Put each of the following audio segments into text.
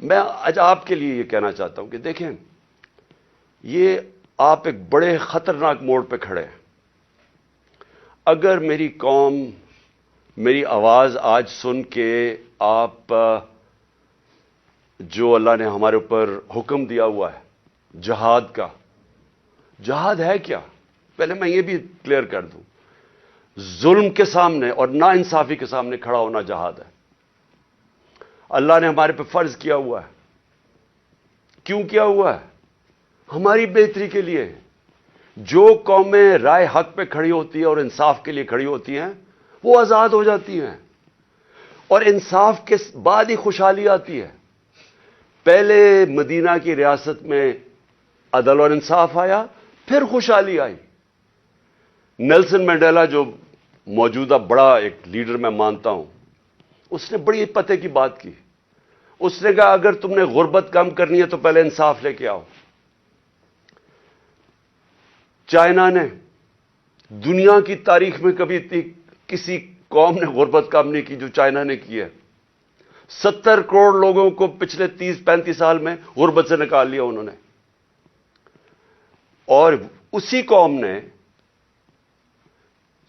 میں آج آپ کے لیے یہ کہنا چاہتا ہوں کہ دیکھیں، یہ آپ ایک بڑے خطرناک موڑ پہ کھڑے ہیں۔ اگر میری قوم میری آواز آج سن کے آپ جو اللہ نے ہمارے اوپر حکم دیا ہوا ہے جہاد کا، جہاد ہے کیا؟ پہلے میں یہ بھی کلیئر کر دوں، ظلم کے سامنے اور ناانصافی کے سامنے کھڑا ہونا جہاد ہے۔ اللہ نے ہمارے پہ فرض کیا ہوا ہے۔ کیوں کیا ہوا ہے؟ ہماری بہتری کے لیے۔ جو قومیں رائے حق پہ کھڑی ہوتی ہیں اور انصاف کے لیے کھڑی ہوتی ہیں وہ آزاد ہو جاتی ہیں، اور انصاف کے بعد ہی خوشحالی آتی ہے۔ پہلے مدینہ کی ریاست میں عدل اور انصاف آیا، پھر خوشحالی آئی۔ نیلسن منڈیلا جو موجودہ بڑا ایک لیڈر میں مانتا ہوں، اس نے بڑی پتے کی بات کی۔ اس نے کہا اگر تم نے غربت کم کرنی ہے تو پہلے انصاف لے کے آؤ۔ چائنا نے دنیا کی تاریخ میں کبھی کسی قوم نے غربت کم نہیں کی جو چائنا نے کی ہے۔ 70 کروڑ لوگوں کو پچھلے 30-35 سال میں غربت سے نکال لیا انہوں نے، اور اسی قوم نے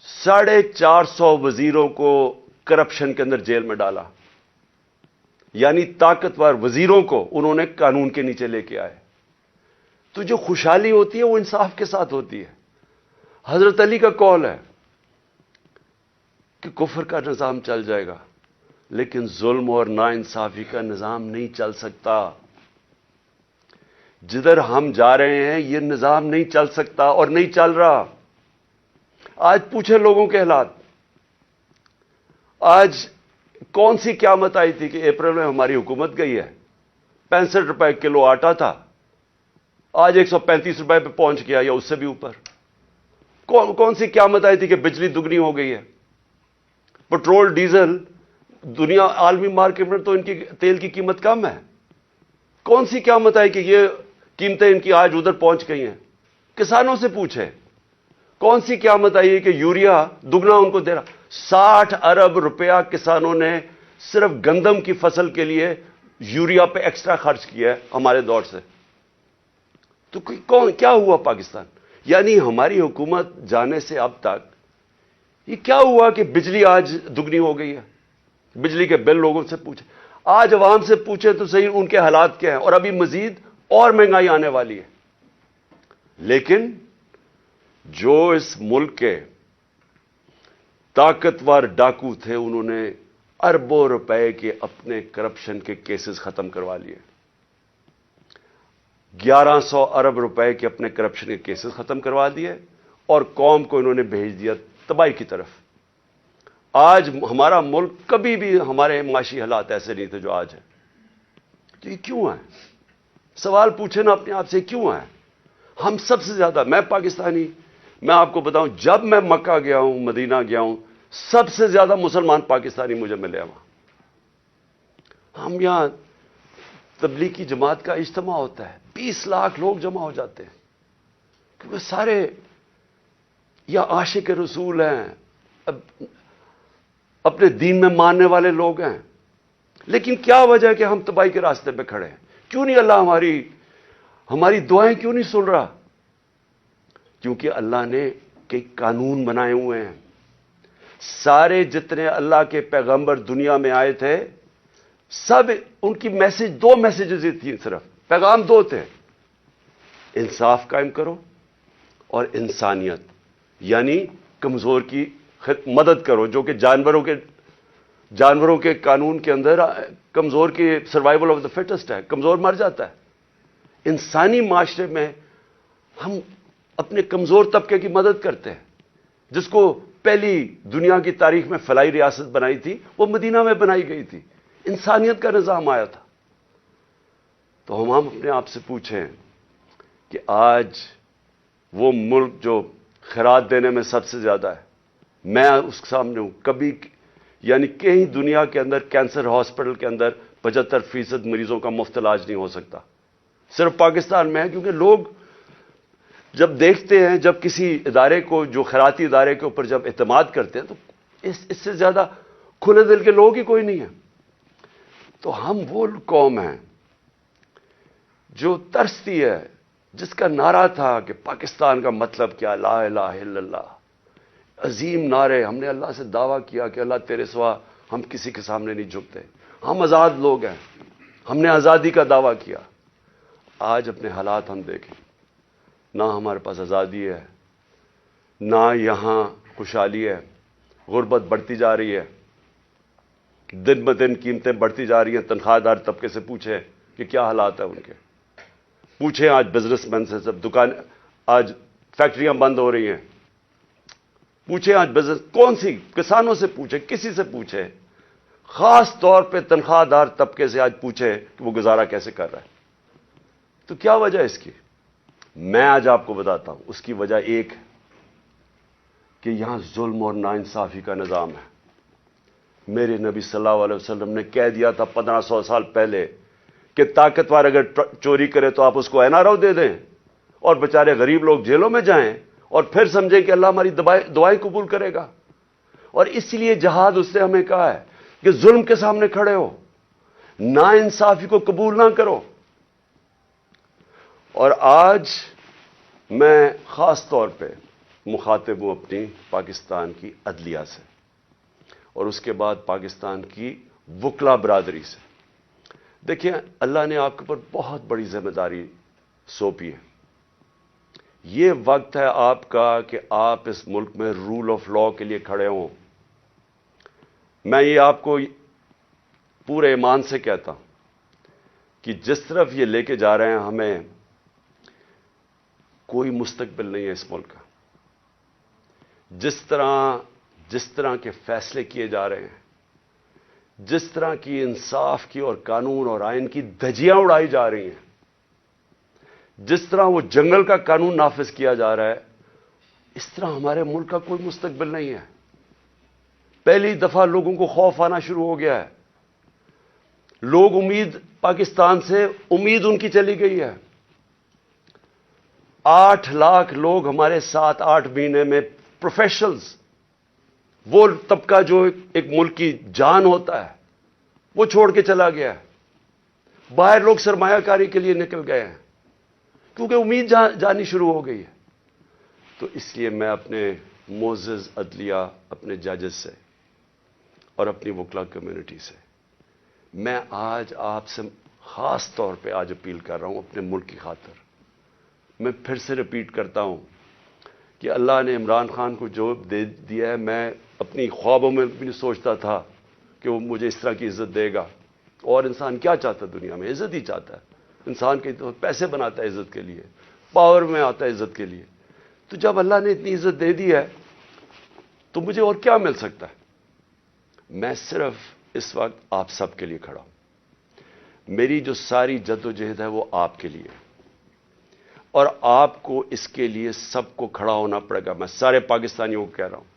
450 وزیروں کو کرپشن کے اندر جیل میں ڈالا۔ یعنی طاقتور وزیروں کو انہوں نے قانون کے نیچے لے کے آئے۔ تو جو خوشحالی ہوتی ہے وہ انصاف کے ساتھ ہوتی ہے۔ حضرت علی کا قول ہے کہ کفر کا نظام چل جائے گا لیکن ظلم اور ناانصافی کا نظام نہیں چل سکتا۔ جدھر ہم جا رہے ہیں یہ نظام نہیں چل سکتا اور نہیں چل رہا۔ آج پوچھیں لوگوں کے حالات۔ آج کون سی قیامت آئی تھی کہ اپریل میں ہماری حکومت گئی ہے؟ 65 روپے کلو آٹا تھا، آج 135 روپے پہ پہنچ گیا یا اس سے بھی اوپر۔ کون سی قیامت آئی تھی کہ بجلی دگنی ہو گئی ہے؟ پٹرول ڈیزل دنیا عالمی مارکیٹ میں تو ان کی تیل کی قیمت کم ہے۔ کون سی قیامت آئی کہ یہ قیمتیں ان کی آج ادھر پہنچ گئی ہیں؟ کسانوں سے پوچھیں کون سی قیامت آئی ہے کہ یوریا دگنا ان کو دے رہا؟ 60 ارب روپیہ کسانوں نے صرف گندم کی فصل کے لیے یوریا پہ ایکسٹرا خرچ کیا ہے ہمارے دور سے۔ تو کیا ہوا پاکستان؟ یعنی ہماری حکومت جانے سے اب تک یہ کیا ہوا کہ بجلی آج دگنی ہو گئی ہے؟ بجلی کے بل لوگوں سے پوچھیں، آج عوام سے پوچھیں تو صحیح ان کے حالات کیا ہیں، اور ابھی مزید اور مہنگائی آنے والی ہے۔ لیکن جو اس ملک کے طاقتور ڈاکو تھے انہوں نے اربوں روپے کے اپنے کرپشن کے کیسز ختم کروا لیے۔ 1100 ارب روپے کے اپنے کرپشن کے کیسز ختم کروا دیے اور قوم کو انہوں نے بھیج دیا تباہی کی طرف۔ آج ہمارا ملک، کبھی بھی ہمارے معاشی حالات ایسے نہیں تھے جو آج ہے۔ تو یہ کیوں ہے؟ سوال پوچھیں نا اپنے آپ سے، کیوں ہے؟ ہم سب سے زیادہ، میں پاکستانی، میں آپ کو بتاؤں جب میں مکہ گیا ہوں، مدینہ گیا ہوں، سب سے زیادہ مسلمان پاکستانی مجھے ملے وہاں۔ ہم یہاں تبلیغی جماعت کا اجتماع ہوتا ہے، 20 لاکھ لوگ جمع ہو جاتے ہیں، کیونکہ سارے یا عاشق رسول ہیں، اپنے دین میں ماننے والے لوگ ہیں۔ لیکن کیا وجہ ہے کہ ہم تباہی کے راستے پہ کھڑے ہیں؟ کیوں نہیں اللہ ہماری دعائیں کیوں نہیں سن رہا؟ کیونکہ اللہ نے کئی قانون بنائے ہوئے ہیں۔ سارے جتنے اللہ کے پیغمبر دنیا میں آئے تھے، سب ان کی دو میسیجز ہی تھیں، صرف پیغام دو تھے: انصاف قائم کرو اور انسانیت، یعنی کمزور کی مدد کرو، جو کہ جانوروں کے قانون کے اندر کمزور کی سروائیول آف دا فٹسٹ ہے، کمزور مر جاتا ہے۔ انسانی معاشرے میں ہم اپنے کمزور طبقے کی مدد کرتے ہیں۔ جس کو پہلی دنیا کی تاریخ میں فلاحی ریاست بنائی تھی وہ مدینہ میں بنائی گئی تھی، انسانیت کا نظام آیا تھا۔ تو ہم اپنے آپ سے پوچھیں کہ آج وہ ملک جو خیرات دینے میں سب سے زیادہ ہے، میں اس کے سامنے ہوں، کبھی یعنی کہیں دنیا کے اندر کینسر ہاسپٹل کے اندر 75% مریضوں کا مفت علاج نہیں ہو سکتا، صرف پاکستان میں ہے۔ کیونکہ لوگ جب دیکھتے ہیں، جب کسی ادارے کو، جو خیراتی ادارے کے اوپر جب اعتماد کرتے ہیں، تو اس سے زیادہ کھلے دل کے لوگ ہی کوئی نہیں ہے۔ تو ہم وہ قوم ہیں جو ترستی ہے، جس کا نعرہ تھا کہ پاکستان کا مطلب کیا، لا الہ الا اللہ، عظیم نعرے. ہم نے اللہ سے دعویٰ کیا کہ اللہ تیرے سوا ہم کسی کے سامنے نہیں جھکتے، ہم آزاد لوگ ہیں، ہم نے آزادی کا دعویٰ کیا. آج اپنے حالات ہم دیکھیں، نہ ہمارے پاس آزادی ہے، نہ یہاں خوشحالی ہے. غربت بڑھتی جا رہی ہے، دن بدن قیمتیں بڑھتی جا رہی ہیں. تنخواہ دار طبقے سے پوچھیں کہ کیا حالات ہیں ان کے. پوچھیں آج بزنس مین سے، سب دکان، آج فیکٹریاں بند ہو رہی ہیں. پوچھیں آج بزنس، کون سی، کسانوں سے پوچھیں، کسی سے پوچھیں، خاص طور پہ تنخواہ دار طبقے سے آج پوچھیں کہ وہ گزارا کیسے کر رہا ہے. تو کیا وجہ ہے اس کی؟ میں آج آپ کو بتاتا ہوں. اس کی وجہ ایک ہے کہ یہاں ظلم اور ناانصافی کا نظام ہے. میرے نبی صلی اللہ علیہ وسلم نے کہہ دیا تھا 1500 سال پہلے کہ طاقتور اگر چوری کرے تو آپ اس کو NRO دے دیں اور بیچارے غریب لوگ جیلوں میں جائیں اور پھر سمجھیں کہ اللہ ہماری دعائیں قبول کرے گا. اور اس لیے جہاد اس نے ہمیں کہا ہے کہ ظلم کے سامنے کھڑے ہو، ناانصافی کو قبول نہ کرو. اور آج میں خاص طور پہ مخاطب ہوں اپنی پاکستان کی عدلیہ سے اور اس کے بعد پاکستان کی وکلا برادری سے. دیکھیں، اللہ نے آپ کے اوپر بہت بڑی ذمہ داری سونپی ہے. یہ وقت ہے آپ کا کہ آپ اس ملک میں رول آف لا کے لیے کھڑے ہوں. میں یہ آپ کو پورے ایمان سے کہتا ہوں کہ جس طرف یہ لے کے جا رہے ہیں، ہمیں کوئی مستقبل نہیں ہے اس ملک کا. جس طرح کے فیصلے کیے جا رہے ہیں، جس طرح کی انصاف کی اور قانون اور آئین کی دھجیاں اڑائی جا رہی ہیں، جس طرح وہ جنگل کا قانون نافذ کیا جا رہا ہے، اس طرح ہمارے ملک کا کوئی مستقبل نہیں ہے. پہلی دفعہ لوگوں کو خوف آنا شروع ہو گیا ہے. لوگ پاکستان سے امید ان کی چلی گئی ہے. 8 لاکھ لوگ ہمارے 7-8 مہینے میں پروفیشنلز، وہ طبقہ جو ایک ملک کی جان ہوتا ہے، وہ چھوڑ کے چلا گیا ہے. باہر لوگ سرمایہ کاری کے لیے نکل گئے ہیں کیونکہ امید جانی شروع ہو گئی ہے. تو اس لیے میں اپنے معزز عدلیہ، اپنے ججز سے اور اپنی وکلا کمیونٹی سے، میں آج آپ سے خاص طور پہ آج اپیل کر رہا ہوں اپنے ملک کی خاطر. میں پھر سے ریپیٹ کرتا ہوں کہ اللہ نے عمران خان کو جو دے دیا ہے، میں اپنی خوابوں میں بھی نہیں سوچتا تھا کہ وہ مجھے اس طرح کی عزت دے گا. اور انسان کیا چاہتا ہے دنیا میں؟ عزت ہی چاہتا ہے. انسان کے تو پیسے بناتا ہے عزت کے لیے، پاور میں آتا ہے عزت کے لیے. تو جب اللہ نے اتنی عزت دے دی ہے تو مجھے اور کیا مل سکتا ہے؟ میں صرف اس وقت آپ سب کے لیے کھڑا ہوں. میری جو ساری جد و جہد ہے وہ آپ کے لیے، اور آپ کو اس کے لیے سب کو کھڑا ہونا پڑے گا. میں سارے پاکستانیوں کو کہہ رہا ہوں،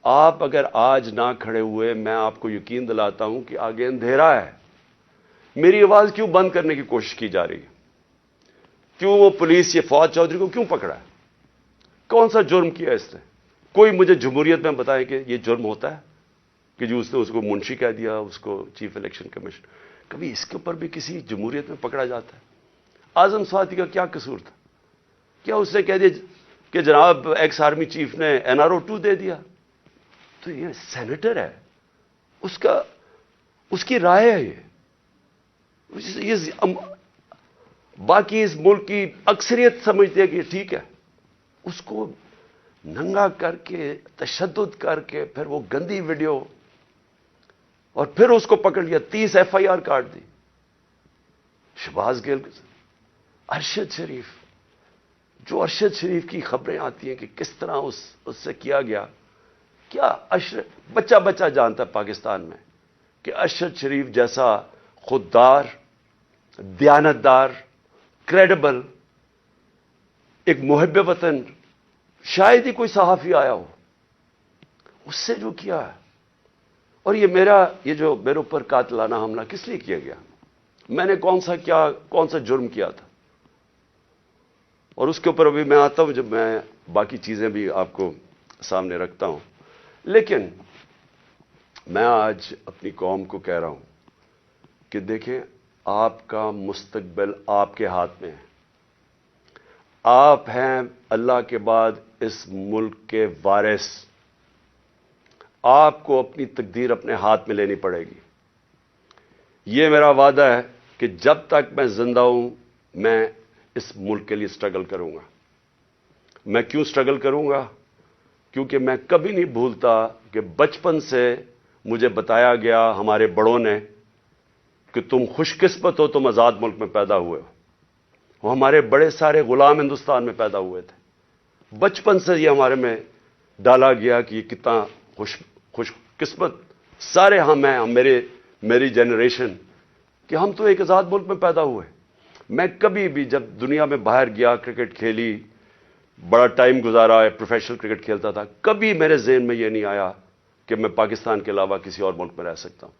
آپ اگر آج نہ کھڑے ہوئے، میں آپ کو یقین دلاتا ہوں کہ آگے اندھیرا ہے. میری آواز کیوں بند کرنے کی کوشش کی جا رہی ہے؟ کیوں وہ پولیس یہ فواد چودھری کو کیوں پکڑا ہے؟ کون سا جرم کیا اس نے؟ کوئی مجھے جمہوریت میں بتائے کہ یہ جرم ہوتا ہے کہ جو اس نے اس کو منشی کہہ دیا، اس کو چیف الیکشن کمیشن. کبھی اس کے اوپر بھی کسی جمہوریت میں پکڑا جاتا ہے؟ اعظم سواتی کا کیا قصور تھا؟ کیا اس نے کہہ دیا کہ جناب ایکس آرمی چیف نے NRO 2 دے دیا؟ تو یہ سینیٹر ہے، اس کی رائے ہے. یہ باقی اس ملک کی اکثریت سمجھتے ہیں کہ یہ ٹھیک ہے. اس کو ننگا کر کے، تشدد کر کے، پھر وہ گندی ویڈیو، اور پھر اس کو پکڑ لیا، 30 FIR کاٹ دی. شہباز گل، ارشد شریف، جو ارشد شریف کی خبریں آتی ہیں کہ کس طرح اس سے کیا گیا. کیا بچہ جانتا ہے پاکستان میں کہ ارشد شریف جیسا خوددار، دیانتدار، کریڈیبل، ایک محب وطن شاید ہی کوئی صحافی آیا ہو، اس سے جو کیا ہے. اور یہ جو میرے اوپر قاتلانہ حملہ کس لیے کیا گیا؟ میں نے کون سا جرم کیا تھا؟ اور اس کے اوپر ابھی میں آتا ہوں جب میں باقی چیزیں بھی آپ کو سامنے رکھتا ہوں. لیکن میں آج اپنی قوم کو کہہ رہا ہوں کہ دیکھیں، آپ کا مستقبل آپ کے ہاتھ میں ہے. آپ ہیں اللہ کے بعد اس ملک کے وارث. آپ کو اپنی تقدیر اپنے ہاتھ میں لینی پڑے گی. یہ میرا وعدہ ہے کہ جب تک میں زندہ ہوں میں اس ملک کے لیے سٹرگل کروں گا. میں کیوں سٹرگل کروں گا؟ کیونکہ میں کبھی نہیں بھولتا کہ بچپن سے مجھے بتایا گیا ہمارے بڑوں نے کہ تم خوش قسمت ہو، تم آزاد ملک میں پیدا ہوئے ہو. وہ ہمارے بڑے سارے غلام ہندوستان میں پیدا ہوئے تھے. بچپن سے یہ ہمارے میں ڈالا گیا کہ یہ کتنا خوش قسمت سارے ہم ہیں، میری جنریشن، کہ ہم تو ایک آزاد ملک میں پیدا ہوئے. میں کبھی بھی جب دنیا میں باہر گیا، کرکٹ کھیلی، بڑا ٹائم گزارا ہے، پروفیشنل کرکٹ کھیلتا تھا، کبھی میرے ذہن میں یہ نہیں آیا کہ میں پاکستان کے علاوہ کسی اور ملک میں رہ سکتا ہوں.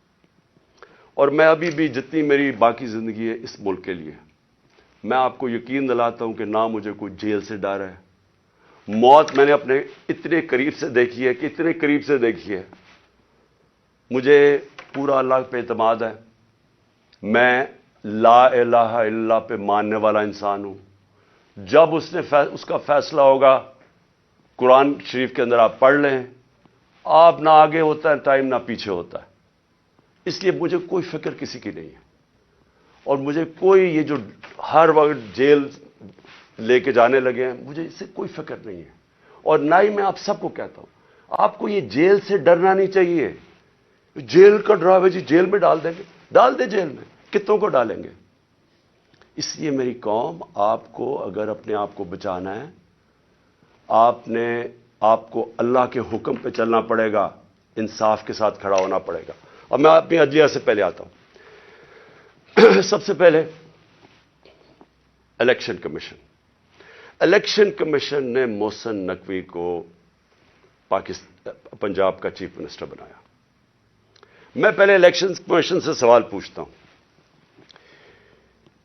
اور میں ابھی بھی جتنی میری باقی زندگی ہے اس ملک کے لیے، میں آپ کو یقین دلاتا ہوں کہ نہ مجھے کوئی جیل سے ڈر ہے. موت میں نے اپنے اتنے قریب سے دیکھی ہے کہ اتنے قریب سے دیکھی ہے. مجھے پورا اللہ پہ اعتماد ہے. میں لا الہ الا اللہ پہ ماننے والا انسان ہوں. جب اس کا فیصلہ ہوگا، قرآن شریف کے اندر آپ پڑھ لیں، آپ نہ آگے ہوتا ہے ٹائم نہ پیچھے ہوتا ہے. اس لیے مجھے کوئی فکر کسی کی نہیں ہے. اور مجھے کوئی یہ جو ہر وقت جیل لے کے جانے لگے ہیں، مجھے اس سے کوئی فکر نہیں ہے. اور نہ ہی میں آپ سب کو کہتا ہوں آپ کو یہ جیل سے ڈرنا نہیں چاہیے. جیل کا ڈراوے جی جیل میں ڈال دیں گے، ڈال دیں جیل میں، کتنوں کو ڈالیں گے. اس لیے میری قوم، آپ کو اگر اپنے آپ کو بچانا ہے، آپ کو اللہ کے حکم پہ چلنا پڑے گا، انصاف کے ساتھ کھڑا ہونا پڑے گا. اور میں اپنی عدلیہ سے پہلے آتا ہوں. سب سے پہلے الیکشن کمیشن نے محسن نقوی کو پنجاب کا چیف منسٹر بنایا. میں پہلے الیکشن کمیشن سے سوال پوچھتا ہوں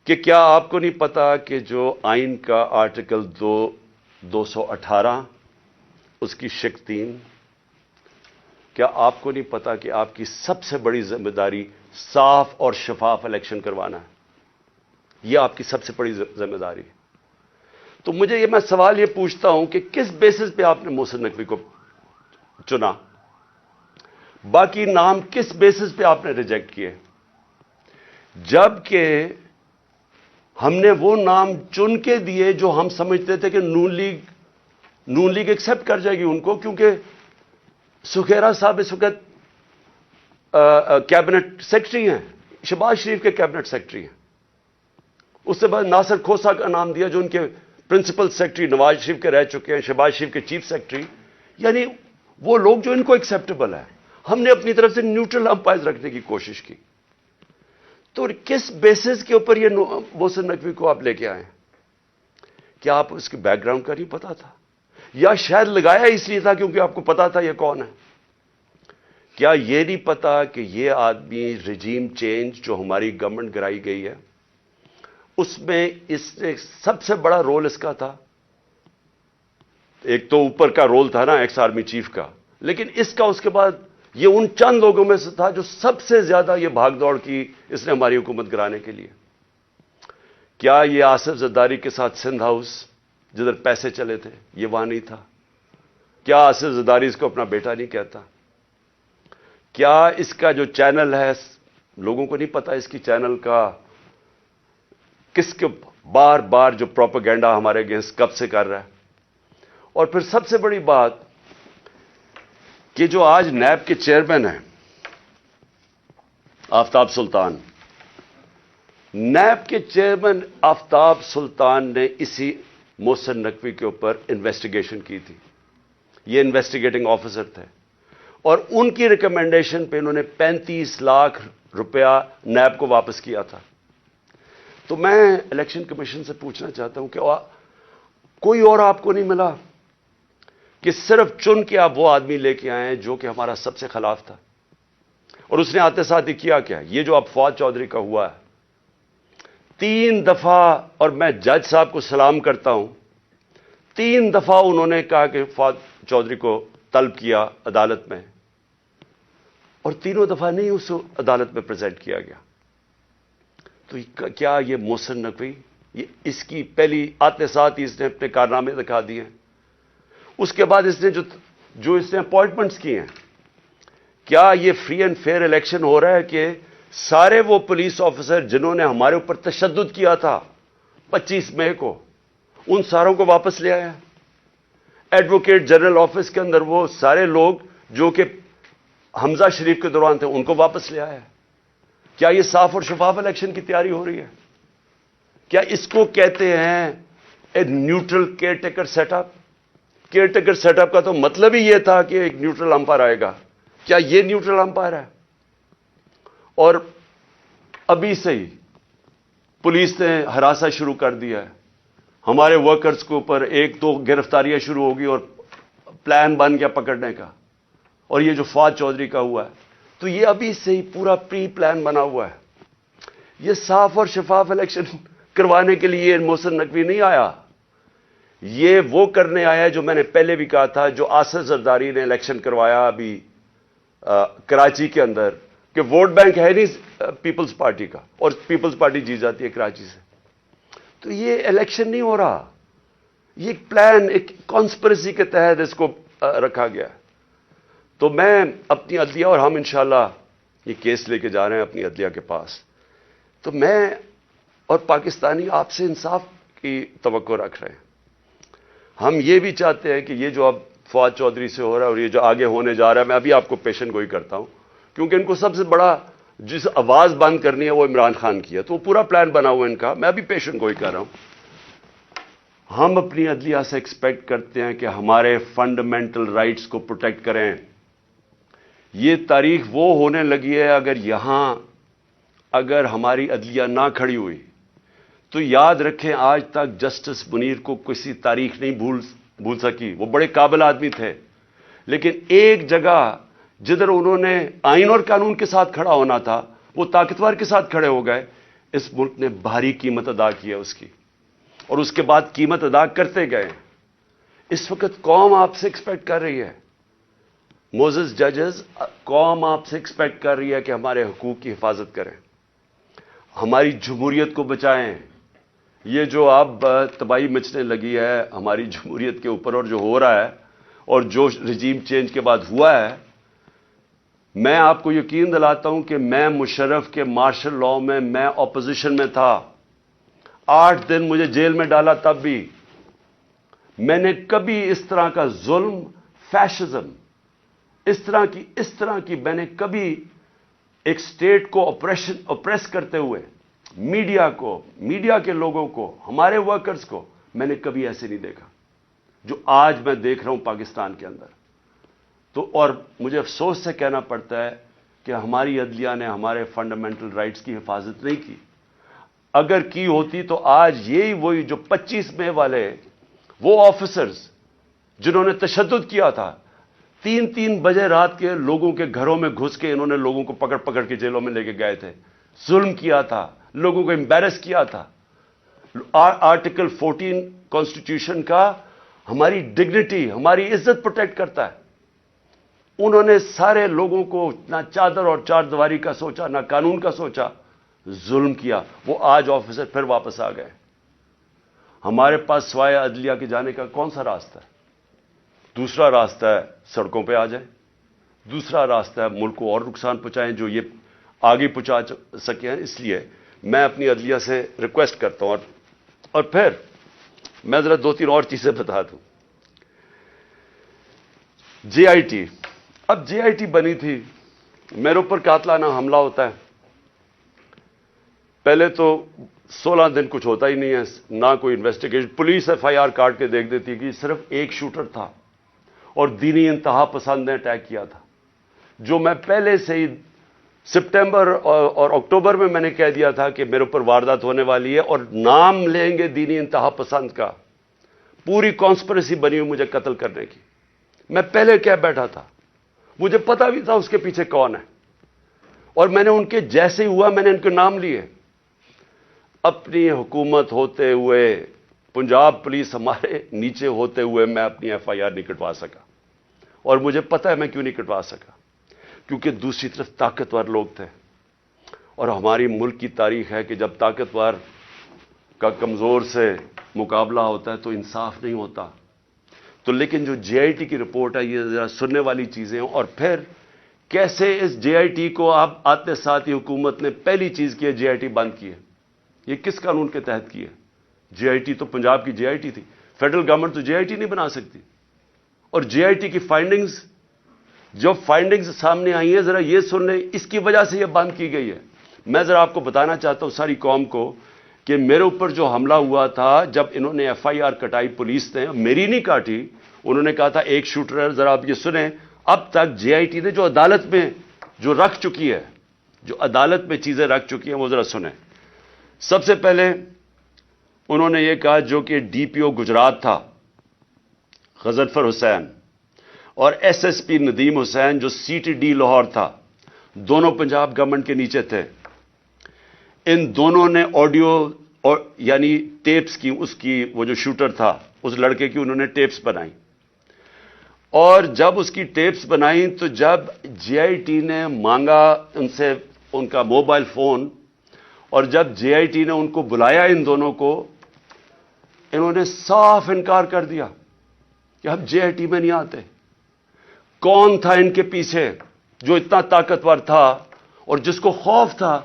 کہ کیا آپ کو نہیں پتا کہ جو آئین کا آرٹیکل 218 اس کی شق 3، کیا آپ کو نہیں پتا کہ آپ کی سب سے بڑی ذمہ داری صاف اور شفاف الیکشن کروانا ہے؟ یہ آپ کی سب سے بڑی ذمہ داری ہے. تو مجھے میں سوال یہ پوچھتا ہوں کہ کس بیسس پہ آپ نے محسن نقوی کو چنا؟ باقی نام کس بیسس پہ آپ نے ریجیکٹ کیے؟ جبکہ ہم نے وہ نام چن کے دیے جو ہم سمجھتے تھے کہ نون لیگ ایکسپٹ کر جائے گی ان کو، کیونکہ سکھیرا صاحب اس وقت کیبنٹ سیکرٹری ہیں، شہباز شریف کے کیبنٹ سیکرٹری ہیں. اس سے بعد ناصر کھوسہ کا نام دیا جو ان کے پرنسپل سیکرٹری نواز شریف کے رہ چکے ہیں، شہباز شریف کے چیف سیکرٹری. یعنی وہ لوگ جو ان کو ایکسیپٹیبل ہے. ہم نے اپنی طرف سے نیوٹرل امپائر رکھنے کی کوشش کی. تو کس بیسس کے اوپر یہ محسن نقوی کو آپ لے کے آئے؟ کیا آپ اس کے بیک گراؤنڈ کا نہیں پتا تھا؟ یا شاید لگایا اس لیے تھا کیونکہ آپ کو پتا تھا یہ کون ہے؟ کیا یہ نہیں پتا کہ یہ آدمی رجیم چینج جو ہماری گورنمنٹ کرائی گئی ہے اس میں اس نے سب سے بڑا رول اس کا تھا. ایک تو اوپر کا رول تھا نا ایکس آرمی چیف کا، لیکن اس کا اس کے بعد یہ ان چند لوگوں میں سے تھا جو سب سے زیادہ یہ بھاگ دوڑ کی اس نے ہماری حکومت گرانے کے لیے. کیا یہ آصف زرداری کے ساتھ سندھ ہاؤس جدھر پیسے چلے تھے یہ وہاں نہیں تھا؟ کیا آصف زرداری اس کو اپنا بیٹا نہیں کہتا؟ کیا اس کا جو چینل ہے لوگوں کو نہیں پتا اس کی چینل کا کس کے بار بار جو پروپیگنڈا ہمارے اگینسٹ کب سے کر رہا ہے؟ اور پھر سب سے بڑی بات کہ جو آج نیب کے چیئرمین ہیں آفتاب سلطان، نیب کے چیئرمین آفتاب سلطان نے اسی محسن نقوی کے اوپر انویسٹیگیشن کی تھی. یہ انویسٹیگیٹنگ آفیسر تھے اور ان کی ریکمنڈیشن پہ انہوں نے 35 لاکھ روپیہ نیب کو واپس کیا تھا. تو میں الیکشن کمیشن سے پوچھنا چاہتا ہوں کہ کوئی اور آپ کو نہیں ملا کہ صرف چن کے آپ وہ آدمی لے کے آئے ہیں جو کہ ہمارا سب سے خلاف تھا؟ اور اس نے آتے ساتھ ہی کیا کیا؟ یہ جو اب فواد چودھری کا ہوا ہے 3 دفعہ، اور میں جج صاحب کو سلام کرتا ہوں، 3 دفعہ انہوں نے کہا کہ فواد چودھری کو طلب کیا عدالت میں، اور تینوں دفعہ نہیں اس عدالت میں پریزنٹ کیا گیا. تو کیا یہ محسن نقوی یہ اس کی پہلی آتے ساتھ ہی اس نے اپنے کارنامے دکھا دیے ہیں. اس کے بعد اس نے جو اس نے اپوائنٹمنٹس کی ہیں, کیا یہ فری اینڈ فیئر الیکشن ہو رہا ہے کہ سارے وہ پولیس آفیسر جنہوں نے ہمارے اوپر تشدد کیا تھا 25 مئی کو, ان ساروں کو واپس لے آیا؟ ایڈوکیٹ جنرل آفس کے اندر وہ سارے لوگ جو کہ حمزہ شریف کے دوران تھے ان کو واپس لے آیا؟ کیا یہ صاف اور شفاف الیکشن کی تیاری ہو رہی ہے؟ کیا اس کو کہتے ہیں a neutral caretaker set up? Caretaker set up کا تو مطلب ہی یہ تھا کہ ایک نیوٹرل امپائر آئے گا. کیا یہ نیوٹرل امپائر ہے؟ اور ابھی سے ہی پولیس نے ہراساں شروع کر دیا ہے ہمارے ورکرز کے اوپر. 1-2 گرفتاریاں شروع ہوگی اور پلان بن گیا پکڑنے کا. اور یہ جو فواد چودھری کا ہوا ہے تو یہ ابھی سے ہی پورا پری پلان بنا ہوا ہے. یہ صاف اور شفاف الیکشن کروانے کے لیے محسن نقوی نہیں آیا, یہ وہ کرنے آیا ہے جو میں نے پہلے بھی کہا تھا, جو آصف زرداری نے الیکشن کروایا ابھی کراچی کے اندر, کہ ووٹ بینک ہے نہیں پیپلز پارٹی کا اور پیپلز پارٹی جیت جاتی ہے کراچی سے. تو یہ الیکشن نہیں ہو رہا, یہ ایک پلان, ایک کانسپریسی کے تحت اس کو رکھا گیا. تو میں اپنی عدلیہ اور ہم انشاءاللہ یہ کیس لے کے جا رہے ہیں اپنی عدلیہ کے پاس, تو میں اور پاکستانی آپ سے انصاف کی توقع رکھ رہے ہیں. ہم یہ بھی چاہتے ہیں کہ یہ جو اب فواد چودھری سے ہو رہا ہے اور یہ جو آگے ہونے جا رہا ہے, میں ابھی آپ کو پیشن گوئی کرتا ہوں کیونکہ ان کو سب سے بڑا جس آواز بند کرنی ہے وہ عمران خان کی ہے, تو وہ پورا پلان بنا ہوا ہے ان کا. میں ابھی پیشن گوئی کر رہا ہوں. ہم اپنی عدلیہ سے ایکسپیکٹ کرتے ہیں کہ ہمارے فنڈامنٹل رائٹس کو پروٹیکٹ کریں. یہ تاریخ وہ ہونے لگی ہے اگر ہماری عدلیہ نہ کھڑی ہوئی تو یاد رکھیں آج تک جسٹس منیر کو کسی تاریخ نہیں بھول سکی. وہ بڑے قابل آدمی تھے, لیکن ایک جگہ جدھر انہوں نے آئین اور قانون کے ساتھ کھڑا ہونا تھا وہ طاقتور کے ساتھ کھڑے ہو گئے. اس ملک نے بھاری قیمت ادا کی ہے اس کی, اور اس کے بعد قیمت ادا کرتے گئے. اس وقت قوم آپ سے ایکسپیکٹ کر رہی ہے, موزز ججز, قوم آپ سے ایکسپیکٹ کر رہی ہے کہ ہمارے حقوق کی حفاظت کریں, ہماری جمہوریت کو بچائیں. یہ جو اب تباہی مچنے لگی ہے ہماری جمہوریت کے اوپر اور جو ہو رہا ہے اور جو رجیم چینج کے بعد ہوا ہے, میں آپ کو یقین دلاتا ہوں کہ میں مشرف کے مارشل لاء میں اپوزیشن میں تھا. 8 دن مجھے جیل میں ڈالا, تب بھی میں نے کبھی اس طرح کا ظلم, فیشزم, اس طرح کی میں نے کبھی ایک سٹیٹ کو اپریس کرتے ہوئے میڈیا کے لوگوں کو, ہمارے ورکرز کو میں نے کبھی ایسے نہیں دیکھا جو آج میں دیکھ رہا ہوں پاکستان کے اندر. تو اور مجھے افسوس سے کہنا پڑتا ہے کہ ہماری عدلیہ نے ہمارے فنڈامنٹل رائٹس کی حفاظت نہیں کی. اگر کی ہوتی تو آج یہی وہی جو 25 مئی والے وہ آفیسرز جنہوں نے تشدد کیا تھا, 3 بجے رات کے لوگوں کے گھروں میں گھس کے انہوں نے لوگوں کو پکڑ کے جیلوں میں لے کے گئے تھے, ظلم کیا تھا, لوگوں کو امبیرس کیا تھا. آرٹیکل 14 کانسٹیٹیوشن کا ہماری ڈگنیٹی, ہماری عزت پروٹیکٹ کرتا ہے. انہوں نے سارے لوگوں کو نہ چادر اور چار دیواری کا سوچا, نہ قانون کا سوچا, ظلم کیا. وہ آج آفیسر پھر واپس آ گئے. ہمارے پاس سوائے عدلیہ کے جانے کا کون سا راستہ ہے؟ دوسرا راستہ ہے سڑکوں پہ آ جائیں, دوسرا راستہ ہے ملک کو اور نقصان پہنچائیں جو یہ آگے پہنچا سکے ہیں. اس لیے میں اپنی عدلیہ سے ریکویسٹ کرتا ہوں. اور پھر میں ذرا 2-3 اور چیزیں بتا دوں. جے آئی ٹی, اب جے آئی ٹی بنی تھی, میرے اوپر قاتلانہ حملہ ہوتا ہے. پہلے تو 16 دن کچھ ہوتا ہی نہیں ہے, نہ کوئی investigation. Police F I R کاٹ کے دیکھ دیتی کہ صرف ایک شوٹر تھا اور دینی انتہا پسند نے اٹیک کیا تھا, جو میں پہلے سے ہی سپٹمبر اور اکتوبر میں نے کہہ دیا تھا کہ میرے اوپر واردات ہونے والی ہے اور نام لیں گے دینی انتہا پسند کا. پوری کانسپریسی بنی ہوئی مجھے قتل کرنے کی. میں پہلے کہہ بیٹھا تھا, مجھے پتا بھی تھا اس کے پیچھے کون ہے, اور میں نے ان کے جیسے ہی ہوا میں نے ان کے نام لیے. اپنی حکومت ہوتے ہوئے, پنجاب پولیس ہمارے نیچے ہوتے ہوئے میں اپنی ایف آئی آر نہیں کٹوا سکا. اور مجھے پتا ہے میں کیوں نہیں کٹوا سکا, کیونکہ دوسری طرف طاقتور لوگ تھے. اور ہماری ملک کی تاریخ ہے کہ جب طاقتور کا کمزور سے مقابلہ ہوتا ہے تو انصاف نہیں ہوتا. تو لیکن جو جے آئی ٹی کی رپورٹ ہے یہ ذرا سننے والی چیزیں ہیں. اور پھر کیسے اس جے آئی ٹی کو آپ آتے ساتھ ہی حکومت نے پہلی چیز کی ہے جے آئی ٹی بند کی ہے. یہ کس قانون کے تحت کی ہے؟ جے آئی ٹی تو پنجاب کی جے آئی ٹی تھی. فیڈرل گورنمنٹ تو جے آئی ٹی نہیں بنا سکتی. اور جے آئی ٹی کی فائنڈنگز جو فائنڈنگز سامنے آئی ہیں ذرا یہ سن لیں, اس کی وجہ سے یہ بند کی گئی ہے. میں ذرا آپ کو بتانا چاہتا ہوں ساری قوم کو کہ میرے اوپر جو حملہ ہوا تھا جب انہوں نے ایف آئی آر کٹائی پولیس نے, میری نہیں کاٹی, انہوں نے کہا تھا ایک شوٹر ہے. ذرا آپ یہ سنیں, اب تک جے آئی ٹی نے جو عدالت میں جو رکھ چکی ہے, جو عدالت میں چیزیں رکھ چکی ہیں وہ ذرا سنیں. سب سے پہلے انہوں نے یہ کہا جو کہ ڈی پی او گجرات تھا غضنفر حسین اور ایس ایس پی ندیم حسین جو سی ٹی ڈی لاہور تھا, دونوں پنجاب گورنمنٹ کے نیچے تھے. ان دونوں نے آڈیو یعنی ٹیپس کی, اس کی وہ جو شوٹر تھا اس لڑکے کی انہوں نے ٹیپس بنائی. اور جب اس کی ٹیپس بنائی تو جب جے آئی ٹی نے مانگا ان سے ان کا موبائل فون, اور جب جے آئی ٹی نے ان کو بلایا ان دونوں کو, انہوں نے صاف انکار کر دیا کہ ہم جے آئی ٹی میں نہیں آتے. کون تھا ان کے پیچھے جو اتنا طاقتور تھا اور جس کو خوف تھا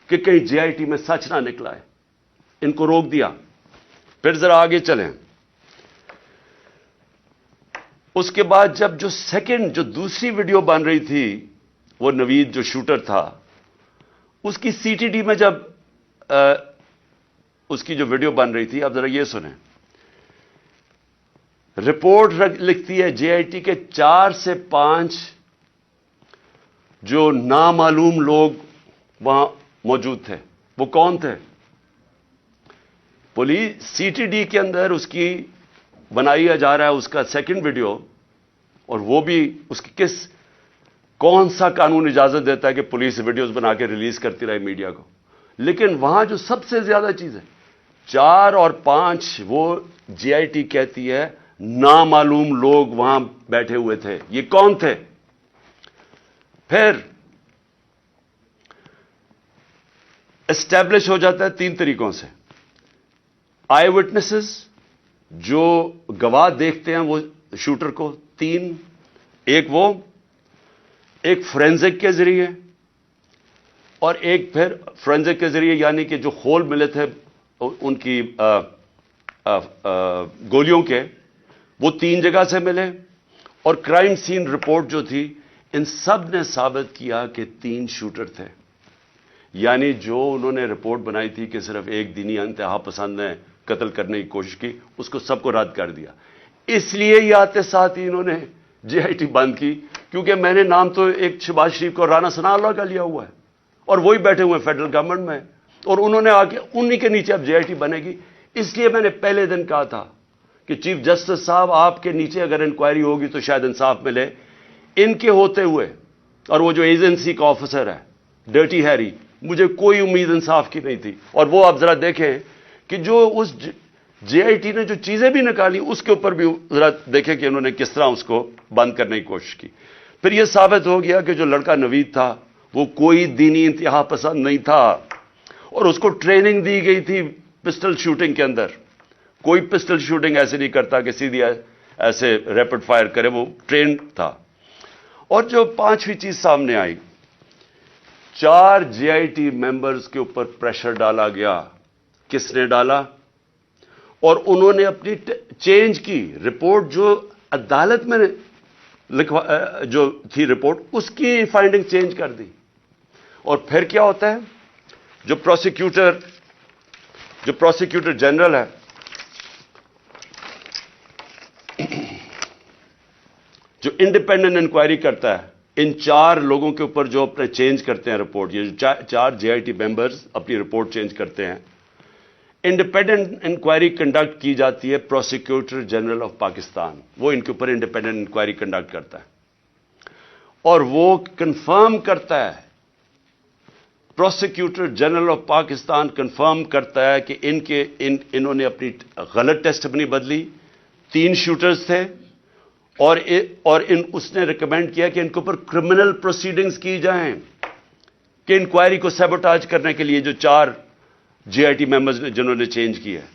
کہ کہیں جے آئی ٹی میں سچ نہ نکلا ہے؟ ان کو روک دیا. پھر ذرا آگے چلیں. اس کے بعد جب جو سیکنڈ جو دوسری ویڈیو بن رہی تھی, وہ نوید جو شوٹر تھا اس کی سی ٹی ڈی میں جب اس کی جو ویڈیو بن رہی تھی, اب ذرا یہ سنیں. رپورٹ لکھتی ہے جے آئی ٹی کے 4 سے 5 جو نامعلوم لوگ وہاں موجود تھے. وہ کون تھے؟ پولیس سی ٹی ڈی کے اندر اس کی بنایا جا رہا ہے اس کا سیکنڈ ویڈیو, اور وہ بھی اس کی کون سا قانون اجازت دیتا ہے کہ پولیس ویڈیوز بنا کے ریلیز کرتی رہے میڈیا کو؟ لیکن وہاں جو سب سے زیادہ چیز ہے 4 اور 5 وہ جے آئی ٹی کہتی ہے نامعلوم لوگ وہاں بیٹھے ہوئے تھے. یہ کون تھے؟ پھر اسٹیبلش ہو جاتا ہے 3 طریقوں سے. آئی وٹنسز جو گواہ دیکھتے ہیں وہ شوٹر کو 3, ایک فورینزک کے ذریعے, اور ایک پھر فورینزک کے ذریعے یعنی کہ جو خول ملے تھے ان کی گولیوں کے, وہ 3 جگہ سے ملے. اور کرائم سین رپورٹ جو تھی ان سب نے ثابت کیا کہ 3 شوٹر تھے. یعنی جو انہوں نے رپورٹ بنائی تھی کہ صرف ایک دینی انتہا پسند نے قتل کرنے کی کوشش کی, اس کو سب کو رد کر دیا. اس لیے یہ آتے ساتھ ہی انہوں نے جے آئی ٹی بند کی, کیونکہ میں نے نام تو ایک شہباز شریف کو رانا ثناء اللہ کا لیا ہوا ہے, اور وہی بیٹھے ہوئے ہیں فیڈرل گورنمنٹ میں, اور انہوں نے آ کے انہی کے نیچے اب جے آئی ٹی بنے گی. اس لیے میں نے پہلے دن کہا تھا کہ چیف جسٹس صاحب آپ کے نیچے اگر انکوائری ہوگی تو شاید انصاف ملے. ان کے ہوتے ہوئے, اور وہ جو ایجنسی کا آفیسر ہے ڈرٹی ہیری, مجھے کوئی امید انصاف کی نہیں تھی. اور وہ آپ ذرا دیکھیں کہ جو اس جے آئی ٹی نے جو چیزیں بھی نکالی اس کے اوپر بھی ذرا دیکھیں کہ انہوں نے کس طرح اس کو بند کرنے کی کوشش کی. پھر یہ ثابت ہو گیا کہ جو لڑکا نوید تھا وہ کوئی دینی انتہا پسند نہیں تھا, اور اس کو ٹریننگ دی گئی تھی پسٹل شوٹنگ کے اندر. کوئی پسٹل شوٹنگ ایسے نہیں کرتا کہ سیدھی ایسے ریپڈ فائر کرے, وہ ٹرینڈ تھا. اور جو 5ویں چیز سامنے آئی, 4 جے آئی ٹی ممبرز کے اوپر پریشر ڈالا گیا. کس نے ڈالا؟ اور انہوں نے اپنی چینج کی رپورٹ, جو عدالت میں جو تھی رپورٹ اس کی فائنڈنگ چینج کر دی. اور پھر کیا ہوتا ہے, جو پروسیکیوٹر جنرل ہے, جو انڈیپینڈنٹ انکوائری کرتا ہے ان 4 لوگوں کے اوپر جو اپنے چینج کرتے ہیں رپورٹ, یہ جو 4 جے آئی ٹی ممبرز اپنی رپورٹ چینج کرتے ہیں, انڈیپینڈنٹ انکوائری کنڈکٹ کی جاتی ہے پروسیکیوٹر جنرل آف پاکستان. وہ ان کے اوپر انڈیپینڈنٹ انکوائری کنڈکٹ کرتا ہے, اور وہ کنفرم کرتا ہے, prosecutor general of Pakistan confirm کرتا ہے کہ انہوں نے اپنی غلط ٹیسٹ اپنی بدلی. 3 شوٹرز تھے, اور اس نے ریکمینڈ کیا کہ ان کے اوپر کرمنل پروسیڈنگز کی جائیں. کہ انکوائری کو سیبوٹاج کرنے کے لیے جو 4 جے آئی ٹی ممبرز نے جنہوں نے چینج کیا ہے.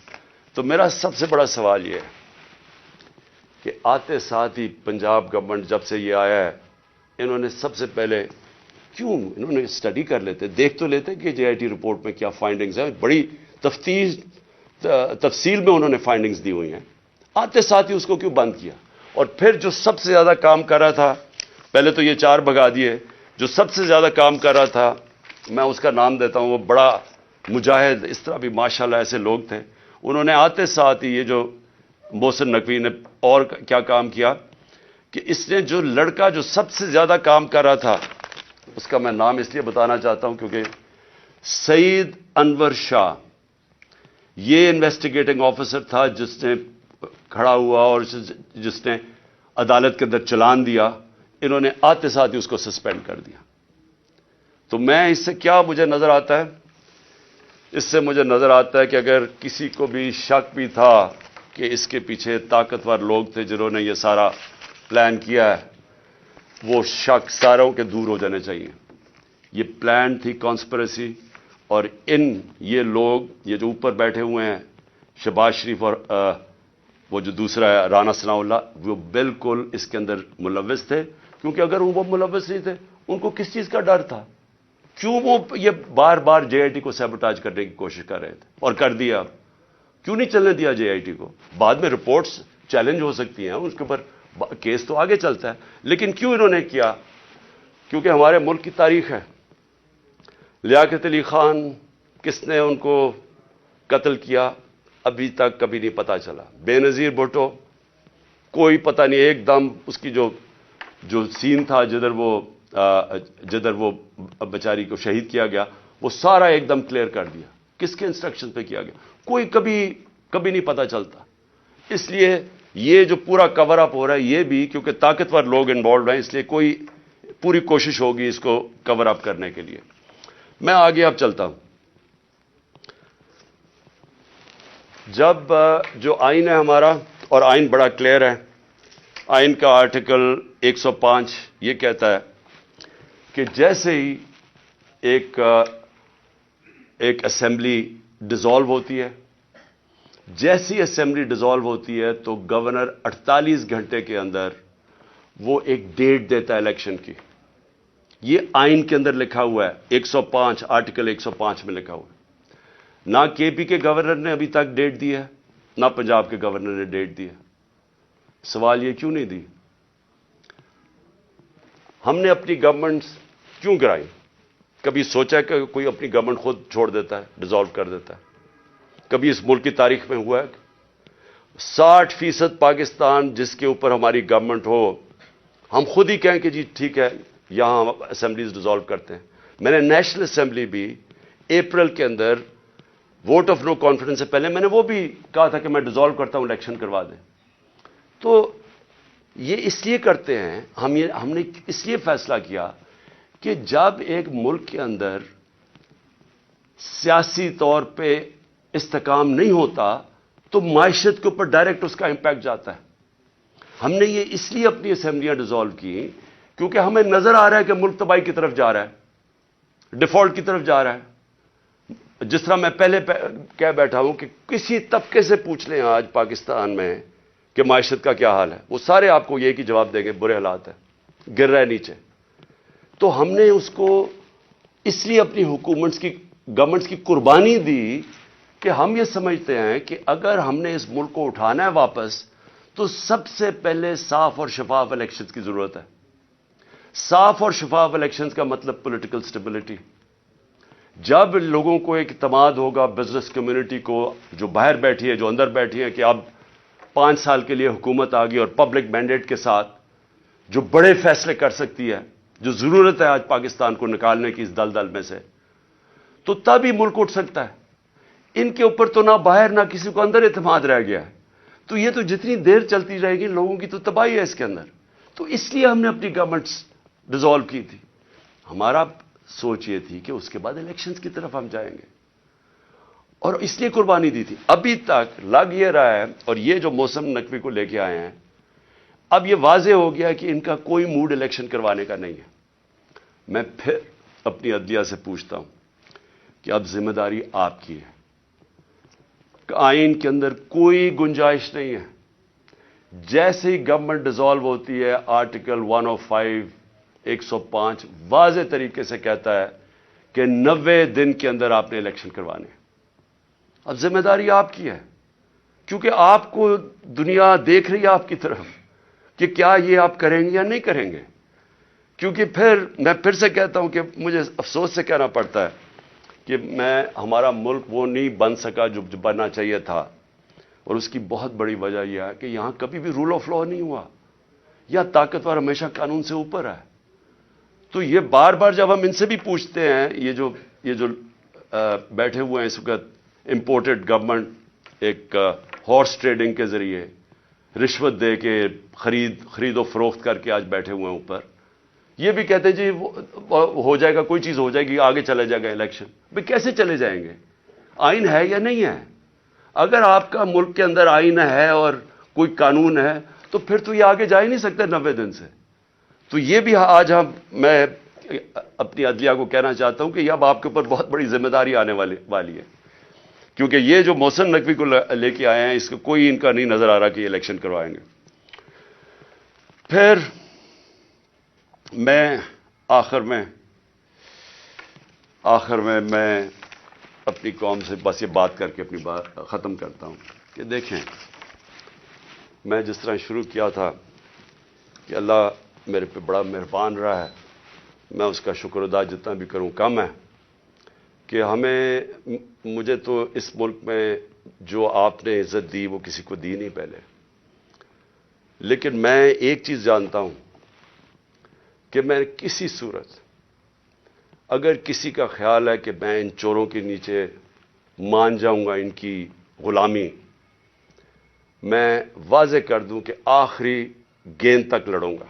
تو میرا سب سے بڑا سوال یہ ہے کہ آتے ساتھ ہی پنجاب گورنمنٹ جب سے یہ آیا ہے, انہوں نے سب سے پہلے کیوں انہوں نے اسٹڈی کر لیتے, دیکھ تو لیتے کہ جے آئی ٹی رپورٹ میں کیا فائنڈنگز ہیں. بڑی تفصیل میں انہوں نے فائنڈنگز دی ہوئی ہیں. آتے ساتھ ہی اس کو کیوں بند کیا؟ اور پھر جو سب سے زیادہ کام کر رہا تھا, پہلے تو یہ 4 بھگا دیے, جو سب سے زیادہ کام کر رہا تھا, میں اس کا نام دیتا ہوں, وہ بڑا مجاہد, اس طرح بھی ماشاءاللہ ایسے لوگ تھے, انہوں نے آتے ساتھ ہی یہ جو محسن نقوی نے اور کیا کام کیا کہ اس نے جو لڑکا جو سب سے زیادہ کام کر رہا تھا, اس کا میں نام اس لیے بتانا چاہتا ہوں کیونکہ سعید انور شاہ, یہ انویسٹیگیٹنگ آفیسر تھا جس نے کھڑا ہوا اور جس نے عدالت کے اندر چلان دیا. انہوں نے آتے ساتھ ہی اس کو سسپینڈ کر دیا. تو میں اس سے کیا مجھے نظر آتا ہے, اس سے مجھے نظر آتا ہے کہ اگر کسی کو بھی شک بھی تھا کہ اس کے پیچھے طاقتور لوگ تھے جنہوں نے یہ سارا پلان کیا ہے, وہ شک ساروں کے دور ہو جانے چاہیے. یہ پلان تھی کانسپریسی, اور یہ لوگ یہ جو اوپر بیٹھے ہوئے ہیں شہباز شریف اور وہ جو دوسرا ہے رانا ثناء اللہ, وہ بالکل اس کے اندر ملوث تھے. کیونکہ اگر وہ ملوث نہیں تھے, ان کو کس چیز کا ڈر تھا؟ کیوں وہ یہ بار بار جے آئی ٹی کو سیبوٹاج کرنے کی کوشش کر رہے تھے, اور کر دیا. کیوں نہیں چلنے دیا جے آئی ٹی کو؟ بعد میں رپورٹس چیلنج ہو سکتی ہیں, اس کے اوپر کیس تو آگے چلتا ہے, لیکن کیوں انہوں نے کیا؟ کیونکہ ہمارے ملک کی تاریخ ہے. لیاقت علی خان کس نے ان کو قتل کیا ابھی تک کبھی نہیں پتا چلا. بے نظیر بھٹو کوئی پتہ نہیں, ایک دم اس کی جو سین تھا جدھر وہ بیچاری کو شہید کیا گیا, وہ سارا ایک دم کلیئر کر دیا. کس کے انسٹرکشن پہ کیا گیا کوئی کبھی نہیں پتا چلتا. اس لیے یہ جو پورا کور اپ ہو رہا ہے یہ بھی کیونکہ طاقتور لوگ انوالوڈ ہیں, اس لیے کوئی پوری کوشش ہوگی اس کو کور اپ کرنے کے لیے. میں آگے اب چلتا ہوں. جب جو آئین ہے ہمارا, اور آئین بڑا کلیئر ہے, آئین کا آرٹیکل 105 یہ کہتا ہے کہ جیسے ہی ایک اسمبلی ڈیزالو ہوتی ہے, جیسی اسمبلی ڈیزالو ہوتی ہے تو گورنر 48 گھنٹے کے اندر وہ ایک ڈیٹ دیتا ہے الیکشن کی. یہ آئین کے اندر لکھا ہوا ہے, 105 آرٹیکل 105 میں لکھا ہوا ہے. نہ کے پی کے گورنر نے ابھی تک ڈیٹ دی ہے, نہ پنجاب کے گورنر نے ڈیٹ دی ہے. سوال یہ کیوں نہیں دی؟ ہم نے اپنی گورنمنٹ کیوں گرائی؟ کبھی سوچا کہ کوئی اپنی گورنمنٹ خود چھوڑ دیتا ہے, ڈیزالو کر دیتا ہے؟ کبھی اس ملک کی تاریخ میں ہوا ہے؟ 60% پاکستان جس کے اوپر ہماری گورنمنٹ ہو, ہم خود ہی کہیں کہ جی ٹھیک ہے یہاں ہم اسمبلیز ڈیزالو کرتے ہیں. میں نے نیشنل اسمبلی بھی اپریل کے اندر ووٹ آف نو کانفیڈنس سے پہلے میں نے وہ بھی کہا تھا کہ میں ڈیزالو کرتا ہوں, الیکشن کروا دیں. تو یہ اس لیے کرتے ہیں, ہم نے اس لیے فیصلہ کیا کہ جب ایک ملک کے اندر سیاسی طور پہ استحکام نہیں ہوتا تو معیشت کے اوپر ڈائریکٹ اس کا امپیکٹ جاتا ہے. ہم نے یہ اس لیے اپنی اسمبلیاں ڈیزالو کی کیونکہ ہمیں نظر آ رہا ہے کہ ملک تباہی کی طرف جا رہا ہے, ڈیفالٹ کی طرف جا رہا ہے. جس طرح میں پہلے کہہ بیٹھا ہوں کہ کسی طبقے سے پوچھ لیں آج پاکستان میں کہ معیشت کا کیا حال ہے, وہ سارے آپ کو یہ کہ جواب دیں گے برے حالات ہیں, گر رہے نیچے. تو ہم نے اس کو اس لیے اپنی گورنمنٹس کی قربانی دی کہ ہم یہ سمجھتے ہیں کہ اگر ہم نے اس ملک کو اٹھانا ہے واپس تو سب سے پہلے صاف اور شفاف الیکشنز کی ضرورت ہے. صاف اور شفاف الیکشنز کا مطلب پولیٹیکل سٹیبلٹی. جب لوگوں کو ایک اعتماد ہوگا, بزنس کمیونٹی کو جو باہر بیٹھی ہے جو اندر بیٹھی ہے کہ اب 5 سال کے لیے حکومت آ گئی اور پبلک مینڈیٹ کے ساتھ جو بڑے فیصلے کر سکتی ہے, جو ضرورت ہے آج پاکستان کو نکالنے کی اس دلدل میں سے, تو تب ہی ملک اٹھ سکتا ہے. ان کے اوپر تو نہ باہر نہ کسی کو اندر اعتماد رہ گیا ہے. تو یہ تو جتنی دیر چلتی رہے گی لوگوں کی تو تباہی ہے اس کے اندر. تو اس لیے ہم نے اپنی گورنمنٹس ڈیزالو کی تھی. ہمارا سوچ یہ تھی کہ اس کے بعد الیکشنز کی طرف ہم جائیں گے, اور اس لیے قربانی دی تھی. ابھی تک لگ یہ رہا ہے, اور یہ جو محسن نقوی کو لے کے آئے ہیں, اب یہ واضح ہو گیا کہ ان کا کوئی موڈ الیکشن کروانے کا نہیں ہے. میں پھر اپنی عدلیہ سے پوچھتا ہوں کہ اب ذمہ داری آپ کی ہے. آئین کے اندر کوئی گنجائش نہیں ہے. جیسے ہی گورنمنٹ ڈیزالو ہوتی ہے آرٹیکل 105 105 واضح طریقے سے کہتا ہے کہ 90 دن کے اندر آپ نے الیکشن کروانے. اب ذمہ داری آپ کی ہے کیونکہ آپ کو دنیا دیکھ رہی ہے آپ کی طرف کہ کیا یہ آپ کریں گے یا نہیں کریں گے. کیونکہ میں پھر سے کہتا ہوں کہ مجھے افسوس سے کہنا پڑتا ہے کہ ہمارا ملک وہ نہیں بن سکا جو بننا چاہیے تھا. اور اس کی بہت بڑی وجہ یہ ہے کہ یہاں کبھی بھی رول آف لا نہیں ہوا. یا طاقتور ہمیشہ قانون سے اوپر ہے. تو یہ بار بار جب ہم ان سے بھی پوچھتے ہیں، یہ جو بیٹھے ہوئے ہیں اس وقت امپورٹڈ گورنمنٹ ایک ہارس ٹریڈنگ کے ذریعے رشوت دے کے خرید و فروخت کر کے آج بیٹھے ہوئے ہیں اوپر، یہ بھی کہتے ہیں جی ہو جائے گا، کوئی چیز ہو جائے گی، آگے چلے جائے گا الیکشن. بھئی کیسے چلے جائیں گے؟ آئین ہے یا نہیں ہے؟ اگر آپ کا ملک کے اندر آئین ہے اور کوئی قانون ہے تو پھر تو یہ آگے جا ہی نہیں سکتے 90 دن سے. تو یہ بھی آج میں اپنی عدلیہ کو کہنا چاہتا ہوں کہ یہ اب آپ کے اوپر بہت بڑی ذمہ داری آنے والی ہے. کیونکہ یہ جو محسن نقوی کو لے کے آئے ہیں اس کو کوئی ان کا نہیں نظر آ رہا کہ یہ الیکشن کروائیں گے. پھر میں آخر میں اپنی قوم سے بس یہ بات کر کے اپنی بات ختم کرتا ہوں کہ دیکھیں، میں جس طرح شروع کیا تھا کہ اللہ میرے پہ بڑا مہربان رہا ہے، میں اس کا شکر ادا جتنا بھی کروں کم ہے کہ مجھے تو اس ملک میں جو آپ نے عزت دی وہ کسی کو دی نہیں پہلے. لیکن میں ایک چیز جانتا ہوں کہ میں کسی صورت اگر کسی کا خیال ہے کہ میں ان چوروں کے نیچے مان جاؤں گا ان کی غلامی، میں واضح کر دوں کہ آخری گیند تک لڑوں گا،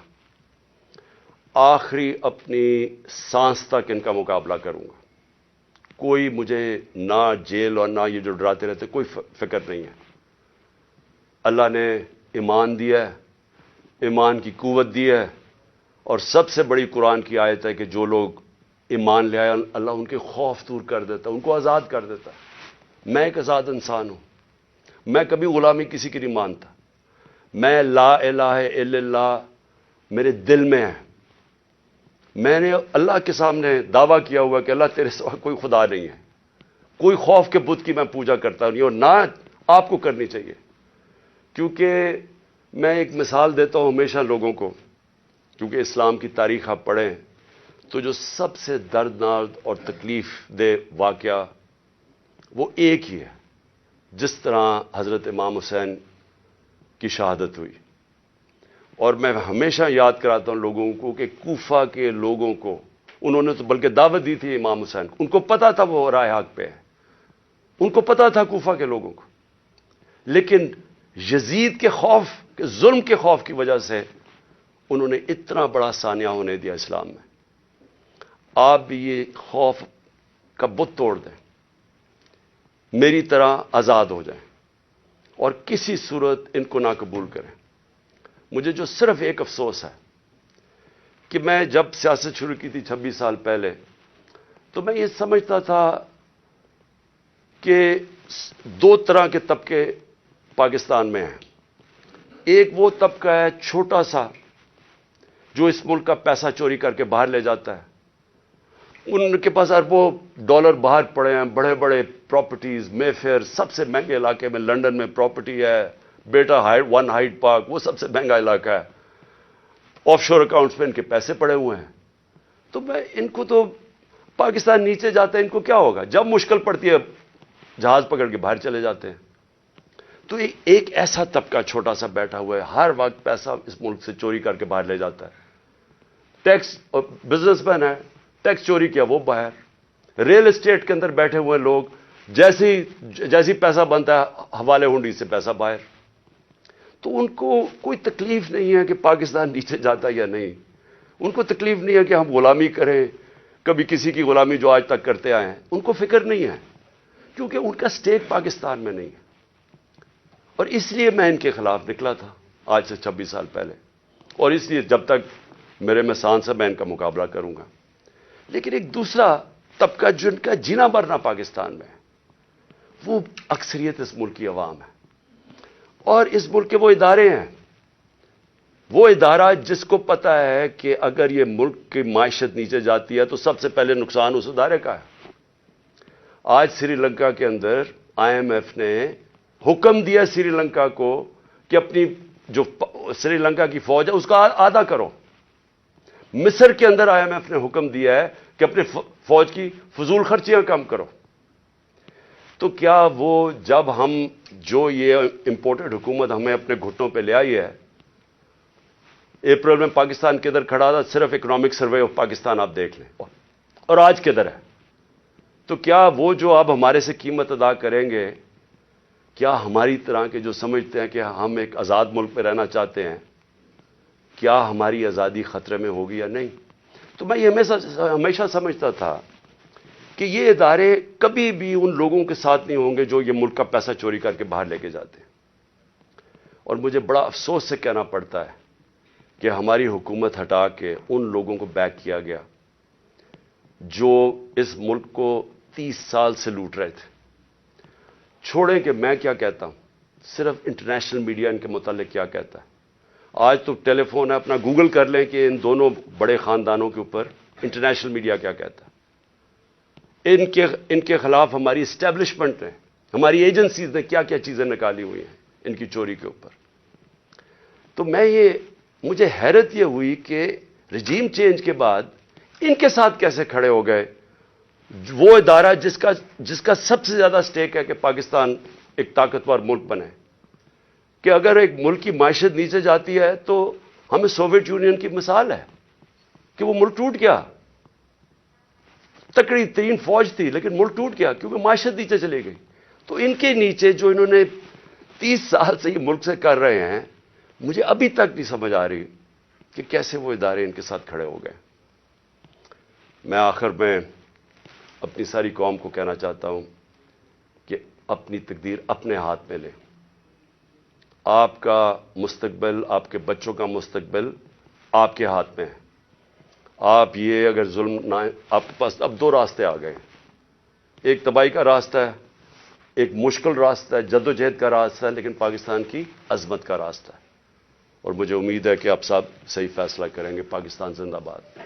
آخری اپنی سانس تک ان کا مقابلہ کروں گا. کوئی مجھے نہ جیل اور نہ یہ جو ڈراتے رہتے کوئی فکر نہیں ہے. اللہ نے ایمان دیا ہے، ایمان کی قوت دی ہے، اور سب سے بڑی قرآن کی آیت ہے کہ جو لوگ ایمان لے آئے اللہ ان کے خوف دور کر دیتا ہے، ان کو آزاد کر دیتا ہے. میں ایک آزاد انسان ہوں، میں کبھی غلامی کسی کی نہیں مانتا. میں لا الہ الا اللہ میرے دل میں ہے. میں نے اللہ کے سامنے دعویٰ کیا ہوا کہ اللہ تیرے سوا کوئی خدا نہیں ہے. کوئی خوف کے بت کی میں پوجا کرتا نہیں، اور نہ آپ کو کرنی چاہیے. کیونکہ میں ایک مثال دیتا ہوں ہمیشہ لوگوں کو، کیونکہ اسلام کی تاریخ آپ پڑھیں تو جو سب سے دردناک اور تکلیف دہ واقعہ وہ ایک ہی ہے. جس طرح حضرت امام حسین کی شہادت ہوئی، اور میں ہمیشہ یاد کراتا ہوں لوگوں کو کہ کوفہ کے لوگوں کو انہوں نے تو بلکہ دعوت دی تھی امام حسین کو، ان کو پتا تھا وہ راہ حق پہ ہے، ان کو پتا تھا کوفہ کے لوگوں کو. لیکن یزید کے خوف کے ظلم کے خوف کی وجہ سے انہوں نے اتنا بڑا سانیہ ہونے دیا اسلام میں. آپ بھی یہ خوف کا بت توڑ دیں، میری طرح آزاد ہو جائیں اور کسی صورت ان کو نہ قبول کریں. مجھے جو صرف ایک افسوس ہے کہ میں جب سیاست شروع کی تھی 26 سال پہلے تو میں یہ سمجھتا تھا کہ دو طرح کے طبقے پاکستان میں ہیں. ایک وہ طبقہ ہے چھوٹا سا جو اس ملک کا پیسہ چوری کر کے باہر لے جاتا ہے، ان کے پاس اربوں ڈالر باہر پڑے ہیں، بڑے بڑے پراپرٹیز، مے فیئر سب سے مہنگے علاقے میں لنڈن میں پراپرٹی ہے، بیٹا ون ہائیڈ پارک وہ سب سے مہنگا علاقہ ہے، آف شور اکاؤنٹس میں ان کے پیسے پڑے ہوئے ہیں. تو میں ان کو تو پاکستان نیچے جاتا ہے ان کو کیا ہوگا، جب مشکل پڑتی ہے جہاز پکڑ کے باہر چلے جاتے ہیں. تو ایک ایسا طبقہ چھوٹا سا بیٹھا ہوا ہے، ہر وقت پیسہ اس ملک سے چوری کر کے باہر لے جاتا ہے. ٹیکس بزنس مین ہے، ٹیکس چوری کیا وہ باہر. ریل اسٹیٹ کے اندر بیٹھے ہوئے لوگ جیسی پیسہ بنتا ہے حوالے ہنڈی سے پیسہ باہر. تو ان کو کوئی تکلیف نہیں ہے کہ پاکستان نیچے جاتا یا نہیں، ان کو تکلیف نہیں ہے کہ ہم غلامی کریں، کبھی کسی کی غلامی جو آج تک کرتے آئے ہیں ان کو فکر نہیں ہے، کیونکہ ان کا سٹیک پاکستان میں نہیں ہے. اور اس لیے میں ان کے خلاف نکلا تھا آج سے 26 سال پہلے، اور اس لیے جب تک میرے میں سانس ہے میں ان کا مقابلہ کروں گا. لیکن ایک دوسرا طبقہ جن کا جینا مرنا پاکستان میں، وہ اکثریت اس ملک کی عوام ہے، اور اس ملک کے وہ ادارے ہیں، وہ ادارہ جس کو پتا ہے کہ اگر یہ ملک کی معیشت نیچے جاتی ہے تو سب سے پہلے نقصان اس ادارے کا ہے۔ آج سری لنکا کے اندر IMF نے حکم دیا سری لنکا کو کہ اپنی جو سری لنکا کی فوج ہے اس کا آدھا کرو۔ مصر کے اندر IMF نے حکم دیا ہے کہ اپنے فوج کی فضول خرچیاں کم کرو۔ تو کیا وہ جب ہم جو یہ امپورٹڈ حکومت ہمیں اپنے گھٹنوں پہ لے آئی ہے، اپریل میں پاکستان کدھر کھڑا تھا، صرف اکنامک سروے آف پاکستان آپ دیکھ لیں، اور آج کدھر ہے؟ تو کیا وہ جو اب ہمارے سے قیمت ادا کریں گے، کیا ہماری طرح کے جو سمجھتے ہیں کہ ہم ایک آزاد ملک میں رہنا چاہتے ہیں، کیا ہماری آزادی خطرے میں ہوگی یا نہیں؟ تو میں یہ ہمیشہ سمجھتا تھا کہ یہ ادارے کبھی بھی ان لوگوں کے ساتھ نہیں ہوں گے جو یہ ملک کا پیسہ چوری کر کے باہر لے کے جاتے ہیں۔ اور مجھے بڑا افسوس سے کہنا پڑتا ہے کہ ہماری حکومت ہٹا کے ان لوگوں کو بیک کیا گیا جو اس ملک کو 30 سال سے لوٹ رہے تھے۔ چھوڑیں کہ میں کیا کہتا ہوں، صرف انٹرنیشنل میڈیا ان کے متعلق کیا کہتا ہے۔ آج تو ٹیلی فون ہے، اپنا گوگل کر لیں کہ ان دونوں بڑے خاندانوں کے اوپر انٹرنیشنل میڈیا کیا کہتا ہے۔ ان کے خلاف ہماری اسٹیبلشمنٹ نے، ہماری ایجنسیز نے کیا کیا چیزیں نکالی ہوئی ہیں ان کی چوری کے اوپر۔ تو مجھے حیرت یہ ہوئی کہ رجیم چینج کے بعد ان کے ساتھ کیسے کھڑے ہو گئے، وہ ادارہ جس کا سب سے زیادہ سٹیک ہے کہ پاکستان ایک طاقتور ملک بنے، کہ اگر ایک ملک کی معیشت نیچے جاتی ہے تو ہمیں سوویت یونین کی مثال ہے کہ وہ ملک ٹوٹ گیا، تکڑی ترین فوج تھی لیکن ملک ٹوٹ گیا کیونکہ معیشت نیچے چلی گئی۔ تو ان کے نیچے جو انہوں نے 30 سال سے یہ ملک سے کر رہے ہیں، مجھے ابھی تک نہیں سمجھ آ رہی کہ کیسے وہ ادارے ان کے ساتھ کھڑے ہو گئے۔ میں آخر میں اپنی ساری قوم کو کہنا چاہتا ہوں کہ اپنی تقدیر اپنے ہاتھ میں لیں۔ آپ کا مستقبل، آپ کے بچوں کا مستقبل آپ کے ہاتھ میں ہے۔ آپ یہ اگر ظلم نہ، آپ کے پاس اب 2 راستے آ گئے ہیں، ایک تباہی کا راستہ ہے، ایک مشکل راستہ ہے، جدوجہد کا راستہ ہے، لیکن پاکستان کی عظمت کا راستہ ہے، اور مجھے امید ہے کہ آپ سب صحیح فیصلہ کریں گے۔ پاکستان زندہ باد۔